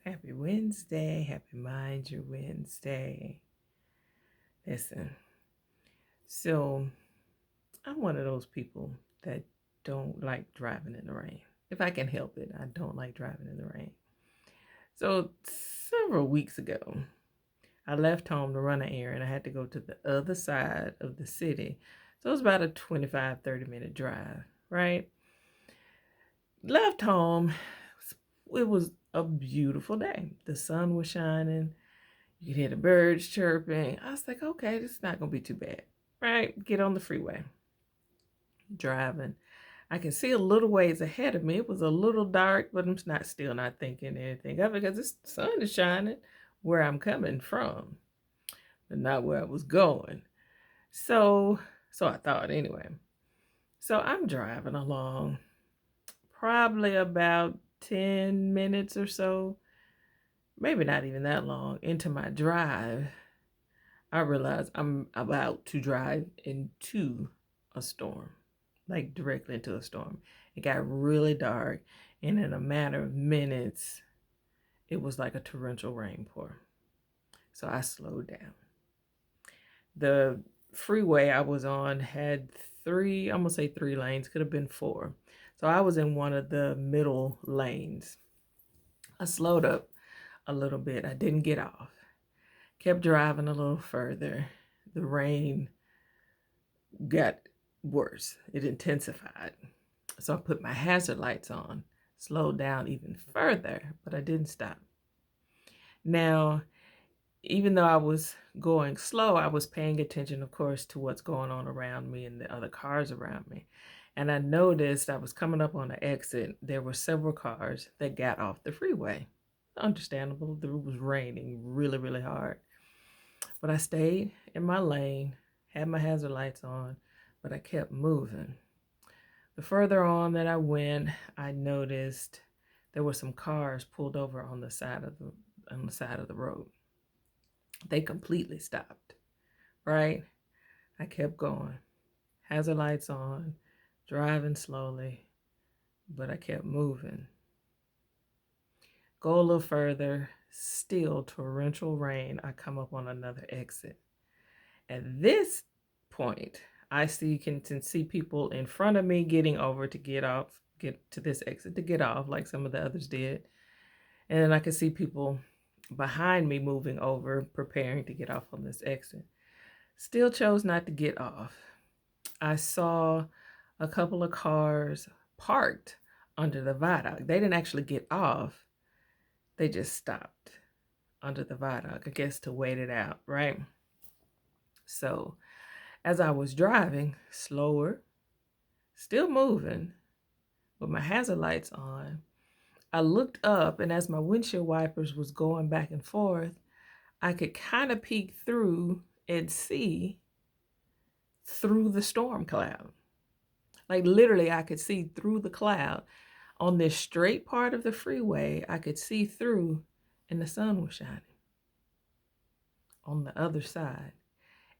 Happy Wednesday. Happy Mind Your Wednesday. Listen, so I'm one of those people that don't like driving in the rain. If I can help it, I don't like driving in the rain. So several weeks ago, I left home to run an errand. I had to go to the other side of the city. So it was about a 25-30 minute drive, right? Left home. It was a beautiful day. The sun was shining. You could hear the birds chirping. I was like, okay, this is not going to be too bad, right? Get on the freeway, driving. I can see a little ways ahead of me. It was a little dark, but I'm still not thinking anything of it because the sun is shining where I'm coming from, but not where I was going. So I thought anyway. So I'm driving along, probably about 10 minutes or so, maybe not even that long into my drive. I realize I'm about to drive into a storm, like directly into a storm. It got really dark, and in a matter of minutes, it was like a torrential rainpour. So I slowed down. The freeway I was on had three, I'm gonna say three lanes, could have been four. So I was in one of the middle lanes. I slowed up a little bit. I didn't get off. Kept driving a little further. The rain got worse. It intensified. So I put my hazard lights on, slowed down even further, but I didn't stop. Now, even though I was going slow, I was paying attention, of course, to what's going on around me and the other cars around me. And I noticed I was coming up on the exit. There were several cars that got off the freeway. Understandable. It was raining really, really hard. But I stayed in my lane, had my hazard lights on, but I kept moving. The further on that I went, I noticed there were some cars pulled over on the side of the road. They completely stopped, right? I kept going. Hazard lights on, driving slowly, but I kept moving. Go a little further, still torrential rain. I come up on another exit. At this point, I can see people in front of me getting over to get to this exit to get off, like some of the others did. And then I could see people behind me moving over, preparing to get off on this exit. Still chose not to get off. I saw a couple of cars parked under the viaduct. They didn't actually get off. They just stopped under the viaduct, I guess to wait it out, right? So as I was driving slower, still moving, with my hazard lights on, I looked up, and as my windshield wipers was going back and forth, I could kind of peek through and see through the storm cloud. Like literally, I could see through the cloud. On this straight part of the freeway, I could see through, and the sun was shining on the other side.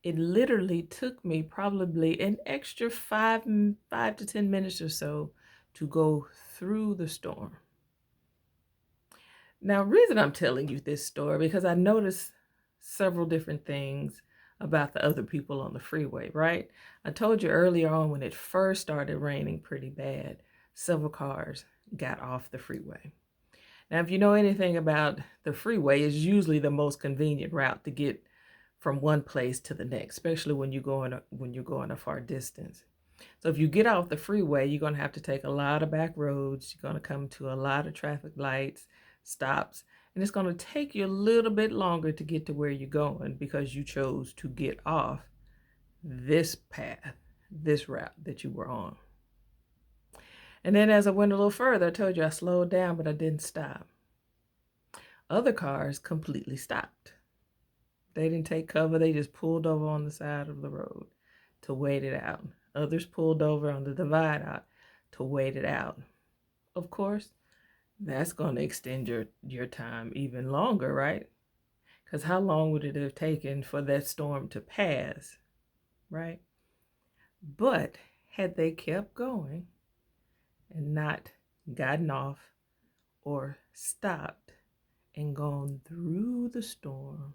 It literally took me probably an extra 5 to 10 minutes or so to go through the storm. Now, reason I'm telling you this story because I noticed several different things about the other people on the freeway, right? I told you earlier on when it first started raining pretty bad, several cars got off the freeway. Now, if you know anything about the freeway, it's usually the most convenient route to get from one place to the next, especially when you're going a far distance. So if you get off the freeway, you're going to have to take a lot of back roads. You're going to come to a lot of traffic lights, stops, and it's going to take you a little bit longer to get to where you're going because you chose to get off this path, this route that you were on. And then as I went a little further, I told you I slowed down, but I didn't stop. Other cars completely stopped. They didn't take cover. They just pulled over on the side of the road to wait it out. Others pulled over under the viaduct to wait it out. Of course, that's going to extend your time even longer, right? Because how long would it have taken for that storm to pass, right? But had they kept going and not gotten off or stopped and gone through the storm,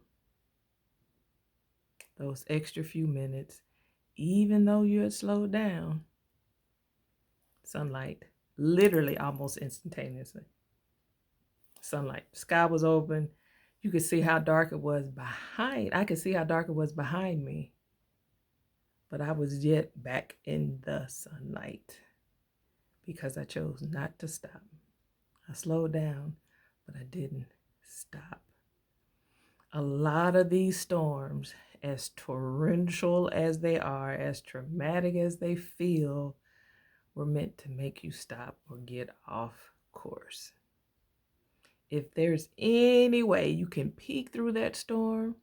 those extra few minutes, even though you had slowed down, sunlight, literally almost instantaneously. Sunlight, sky was open. You could see how dark it was behind. I could see how dark it was behind me, but I was yet back in the sunlight because I chose not to stop. I slowed down, but I didn't stop. A lot of these storms, as torrential as they are, as traumatic as they feel, were meant to make you stop or get off course. If there's any way you can peek through that storm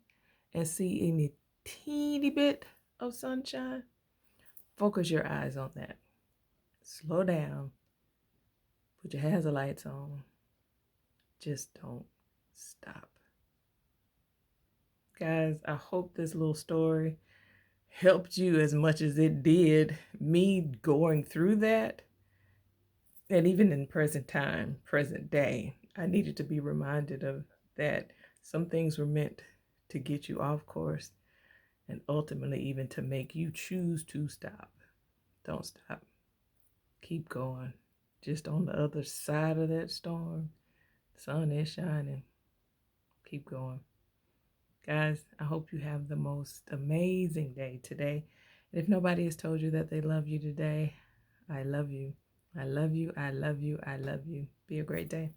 and see any teeny bit of sunshine, focus your eyes on that. Slow down. Put your hazard lights on. Just don't stop. Guys, I hope this little story helped you as much as it did me going through that. And even in present time, present day, I needed to be reminded of that. Some things were meant to get you off course and ultimately even to make you choose to stop. Don't stop. Keep going. Just on the other side of that storm, the sun is shining. Keep going. Guys, I hope you have the most amazing day today. And if nobody has told you that they love you today, I love you. I love you. I love you. I love you. Be a great day.